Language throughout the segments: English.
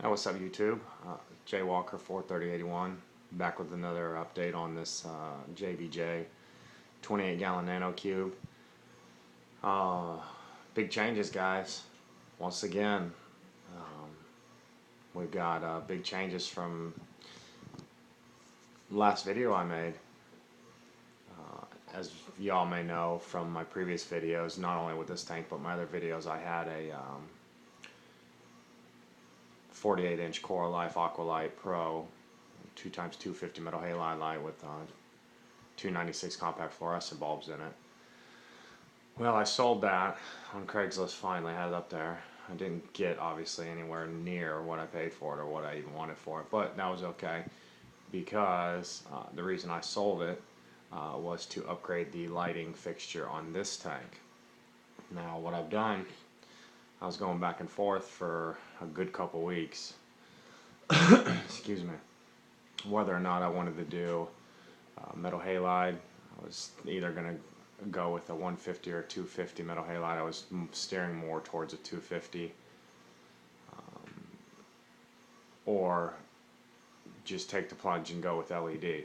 Hey, what's up YouTube? Jay Walker 43081 back with another update on this JBJ 28 gallon Nanocube. Big changes, guys. Once again, we've got big changes from last video I made. As y'all may know from my previous videos, not only with this tank but my other videos, I had a 48-inch Coral Life Aqualight Pro 2x250 metal halide light with 296 compact fluorescent bulbs in it. Well, I sold that on Craigslist finally, had it up there. I didn't get obviously anywhere near what I paid for it or what I even wanted for it, but that was okay because the reason I sold it was to upgrade the lighting fixture on this tank. Now what I've done, I was going back and forth for a good couple weeks excuse me, whether or not I wanted to do metal halide. I was either going to go with a 150 or 250 metal halide. I was steering more towards a 250, or just take the plunge and go with LED.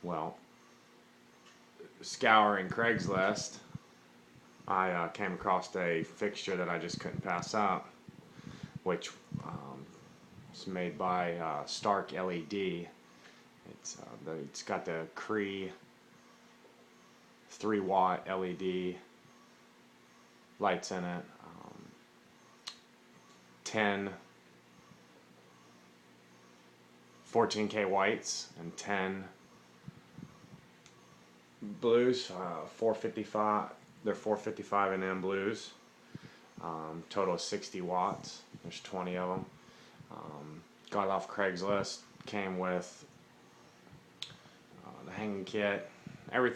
Well, scouring Craigslist, I came across a fixture that I just couldn't pass up, which is made by Stark LED. It's got the Cree 3-watt LED lights in it, 10 14K whites and 10 blues, 455. They're 455 nm blues. Total of 60 watts. There's 20 of them. Got it off Craigslist. Came with the hanging kit.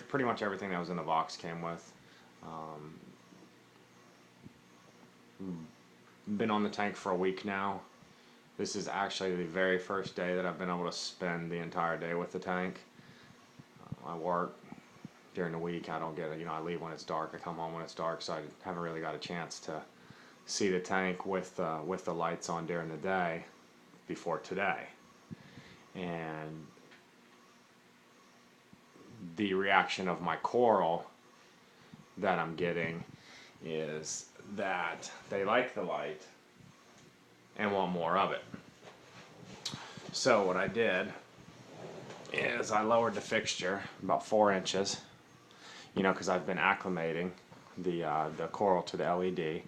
Pretty much everything that was in the box came with. Been on the tank for a week now. This is actually the very first day that I've been able to spend the entire day with the tank. I work during the week. I don't get it. I leave when it's dark. I come home when it's dark, so I haven't really got a chance to see the tank with the lights on during the day before today. And the reaction of my coral that I'm getting is that they like the light and want more of it. So what I did is I lowered the fixture about 4 inches, because I've been acclimating the coral to the LED.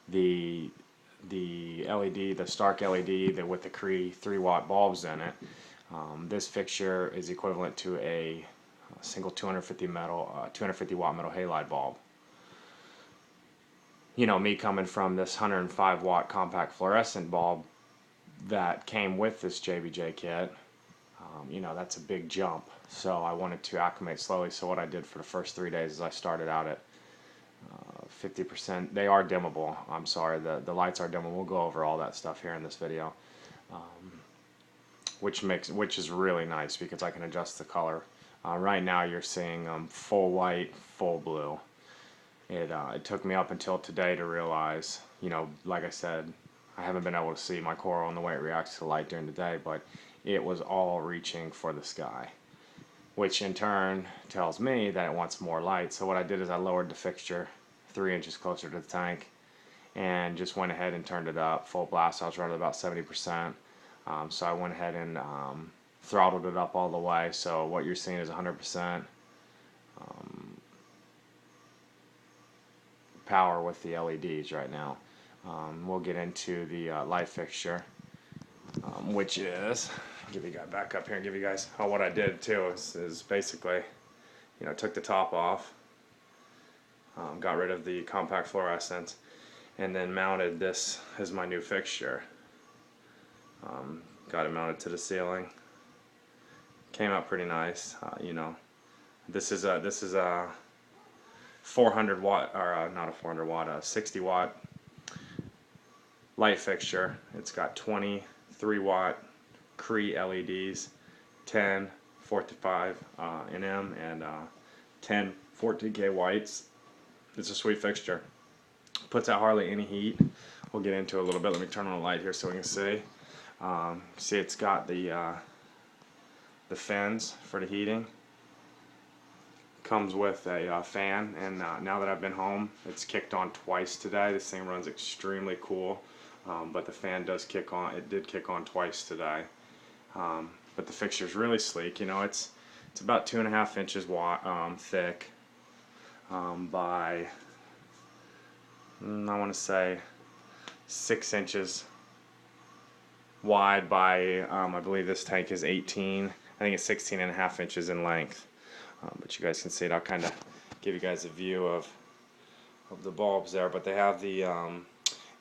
The LED, the Stark LED with the Cree 3-watt bulbs in it, this fixture is equivalent to a single 250 watt metal halide bulb. Me coming from this 105 watt compact fluorescent bulb that came with this JBJ kit, that's a big jump. So I wanted to acclimate slowly. So what I did for the first 3 days is I started out at 50%. They are dimmable. I'm sorry, the lights are dimmable. We'll go over all that stuff here in this video, which is really nice because I can adjust the color. Right now you're seeing full white, full blue. It took me up until today to realize, like I said, I haven't been able to see my coral and the way it reacts to the light during the day, but it was all reaching for the sky, which in turn tells me that it wants more light. So what I did is I lowered the fixture 3 inches closer to the tank and just went ahead and turned it up full blast. I was running about 70%, so I went ahead and throttled it up all the way. So what you're seeing is 100% power with the LEDs right now. We'll get into the light fixture, which is, give you guys back up here and give you guys what I did too is basically, took the top off, got rid of the compact fluorescent, and then mounted this as my new fixture. Got it mounted to the ceiling. Came out pretty nice. This is a 400 watt, or not a 400 watt, a 60 watt light fixture. It's got 20 3-watt Cree LEDs, 10 45 nm, and 10 14K whites. It's a sweet fixture. Puts out hardly any heat we'll get into it a little bit. Let me turn on the light here so we can see. See, it's got the fins for the heating. Comes with a fan, and now that I've been home, it's kicked on twice today. This thing runs extremely cool, but the fan does kick on. It did kick on twice today. But the fixture's really sleek. You know, it's about 2.5 inches thick by I want to say 6 inches wide by I believe this tank is 18. I think it's 16.5 inches in length. But you guys can see it. I'll kind of give you guys a view of the bulbs there. But they have the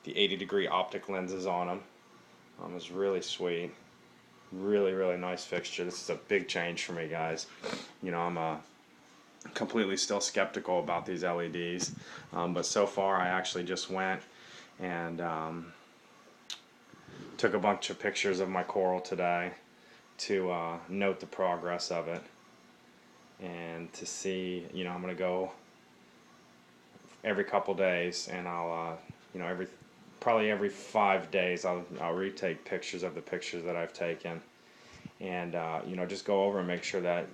80-degree optic lenses on them. It's really sweet. Really nice fixture. This is a big change for me, guys. You know, I'm completely still skeptical about these LEDs. But so far, I actually just went and took a bunch of pictures of my coral today to note the progress of it. And to see, you know, I'm going to go every couple days, and I'll, you know, probably every 5 days I'll retake pictures of the pictures that I've taken, and you know, just go over and make sure that,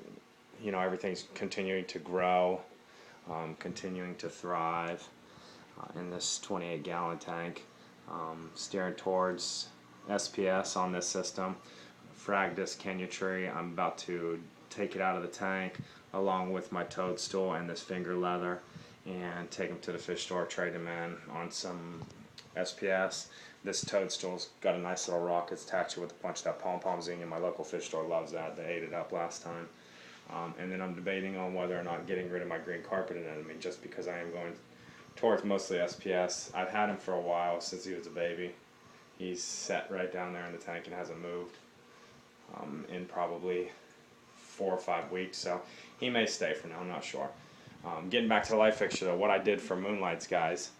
you know, everything's continuing to grow, continuing to thrive in this 28-gallon tank. Steering towards SPS on this system. Fragdus Kenya tree. I'm about to take it out of the tank along with my toadstool and this finger leather and take them to the fish store, trade them in on some SPS. This toadstool's got a nice little rock attached to it with a bunch of that pom-pom zinnia. My local fish store loves that. They ate it up last time. And then I'm debating on whether or not getting rid of my green carpet anemone, just because I am going towards mostly SPS. I've had him for a while, since he was a baby. He's set right down there in the tank and hasn't moved in probably 4 or 5 weeks, so he may stay for now, I'm not sure. Getting back to the light fixture though, what I did for moonlights, guys,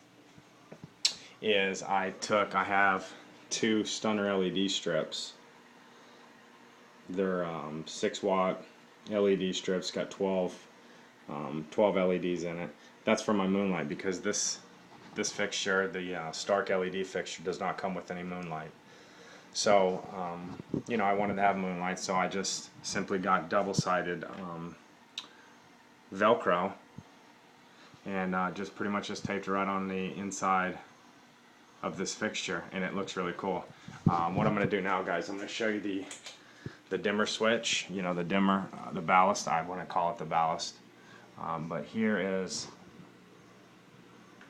is I have 2 Stunner LED strips. They're 6-watt LED strips, got 12 LEDs in it. That's for my moonlight, because this fixture, the Stark LED fixture, does not come with any moonlight. So, you know, I wanted to have moonlight, so I just simply got double-sided Velcro and just pretty much just taped it right on the inside of this fixture, and it looks really cool. What I'm going to do now, guys, I'm going to show you the dimmer switch. You know, the dimmer, the ballast. I want to call it the ballast, but here is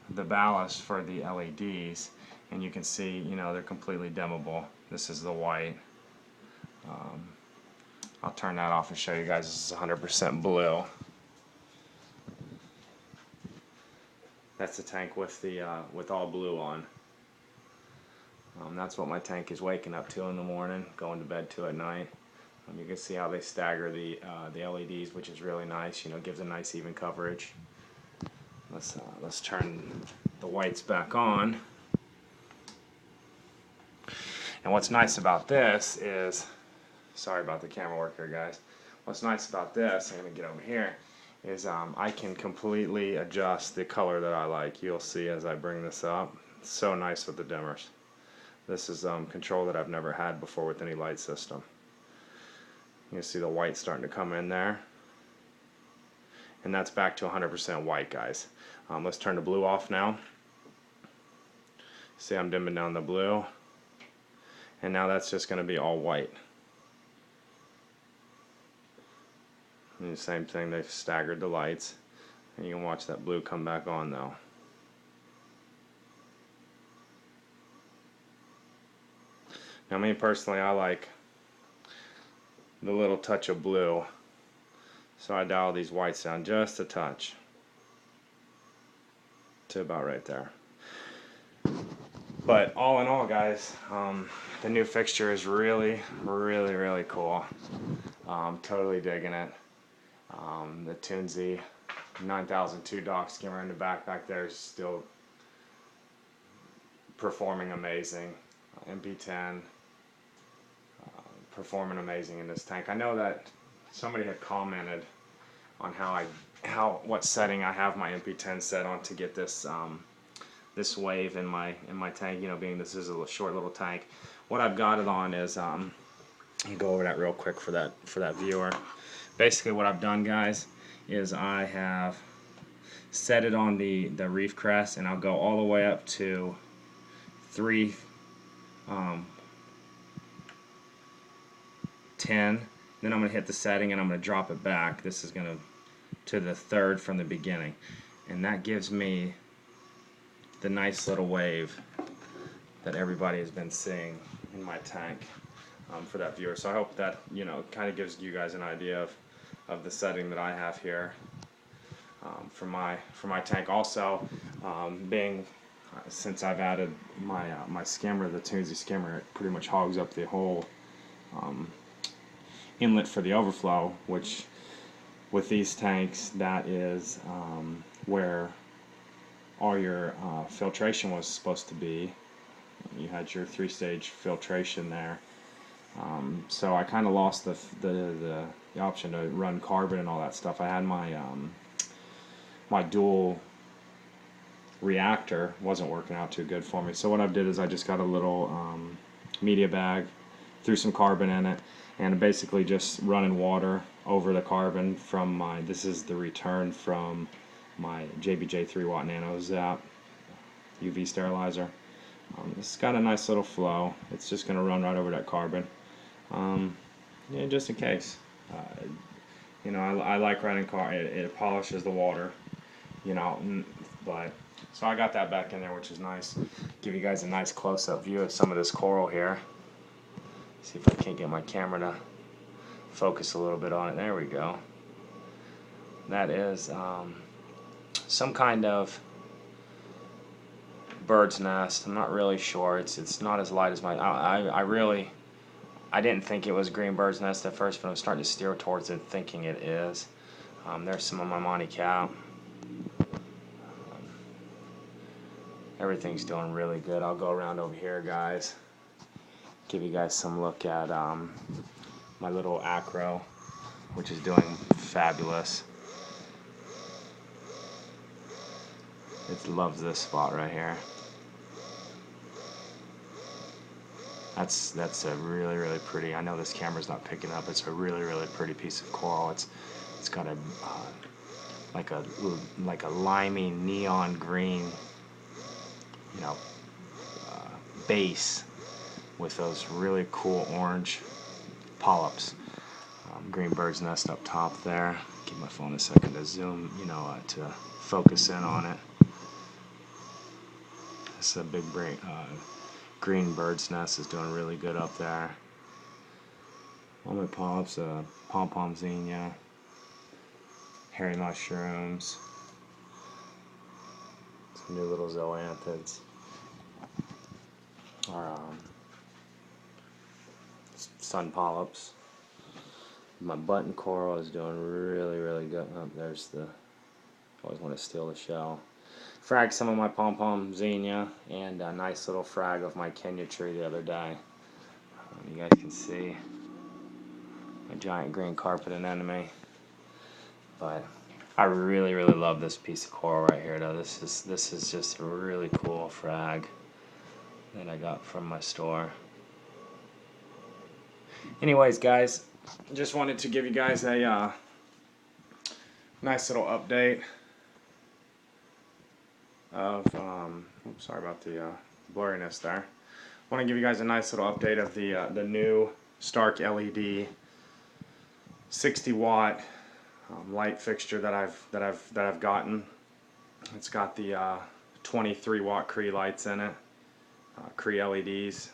the ballast for the LEDs, and you can see, you know, they're completely dimmable. This is the white. I'll turn that off and show you guys. This is 100% blue. That's the tank with the with all blue on. That's what my tank is waking up to in the morning, going to bed to at night. You can see how they stagger the LEDs, which is really nice. You know, gives a nice even coverage. Let's turn the whites back on. And what's nice about this is, sorry about the camera work here, guys. What's nice about this, I'm going to get over here, is I can completely adjust the color that I like. You'll see as I bring this up. It's so nice with the dimmers. This is control that I've never had before with any light system. You can see the white starting to come in there. And that's back to 100% white, guys. Let's turn the blue off now. See, I'm dimming down the blue. And now that's just going to be all white. And the same thing, they've staggered the lights. And you can watch that blue come back on though. Now, me personally, I like the little touch of blue. So I dial these whites down just a touch to about right there. But all in all, guys, the new fixture is really cool. Totally digging it. The Tunzi 9002 dock skimmer in the back there is still performing amazing. MP10 performing amazing in this tank. I know that somebody had commented on what setting I have my MP10 set on to get this this wave in my tank. You know, being this is a short little tank. What I've got it on is I'll go over that real quick for that viewer. Basically, what I've done, guys, is I have set it on the reef crest, and I'll go all the way up to 10. Then I'm going to hit the setting, and I'm going to drop it back. This is going to the 3rd from the beginning, and that gives me the nice little wave that everybody has been seeing in my tank for that viewer. So I hope that, you know, kind of gives you guys an idea of the setting that I have here for my tank. Also, being since I've added my skimmer, the Toonsy skimmer, it pretty much hogs up the whole inlet for the overflow, which with these tanks, that is where all your filtration was supposed to be. You had your 3-stage filtration there. So I kind of lost the option to run carbon and all that stuff. I had my my dual reactor wasn't working out too good for me. So what I did is I just got a little media bag, threw some carbon in it, and basically just running water over the carbon from my, this is the return from my JBJ 3-watt Nano Zap UV sterilizer. It's got a nice little flow. It's just going to run right over that carbon. Yeah, just in case. You know, I like running carbon. It polishes the water. You know, but so I got that back in there, which is nice. Give you guys a nice close-up view of some of this coral here. See if I can't get my camera to focus a little bit on it. There we go. That is some kind of bird's nest. I'm not really sure. It's not as light as my. I didn't think it was green bird's nest at first, but I'm starting to steer towards it, thinking it is. There's some of my Monte Cow. Everything's doing really good. I'll go around over here, guys. Give you guys some look at my little acro, which is doing fabulous. It loves this spot right here. That's a really pretty. I know this camera's not picking up. It's a really pretty piece of coral. It's got a like a limey neon green, you know, base with those really cool orange polyps. Green bird's nest up top there. Give my phone a second to zoom, you know, to focus in on it. It's a big green bird's nest is doing really good up there. All my polyps, pom-pom zinnia, hairy mushrooms, some new little zoanthids. Sun polyps. My button coral is doing really good. Oh, there's the. Always want to steal the shell. Fragged some of my pom-pom zinnia and a nice little frag of my Kenya tree the other day. You guys can see my giant green carpet anemone. But I really love this piece of coral right here. Though this is just a really cool frag that I got from my store. Anyways, guys, just wanted to give you guys a nice little update of sorry about the blurriness there. I want to give you guys a nice little update of the new Stark LED 60-watt light fixture that I've gotten. It's got the 23-watt Cree lights in it, Cree LEDs.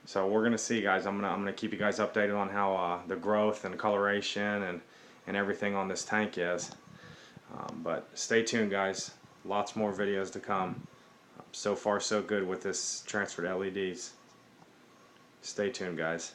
So we're gonna see, guys. I'm gonna keep you guys updated on how the growth and coloration and everything on this tank is. But stay tuned, guys. Lots more videos to come. So far, so good with this transferred LEDs. Stay tuned, guys.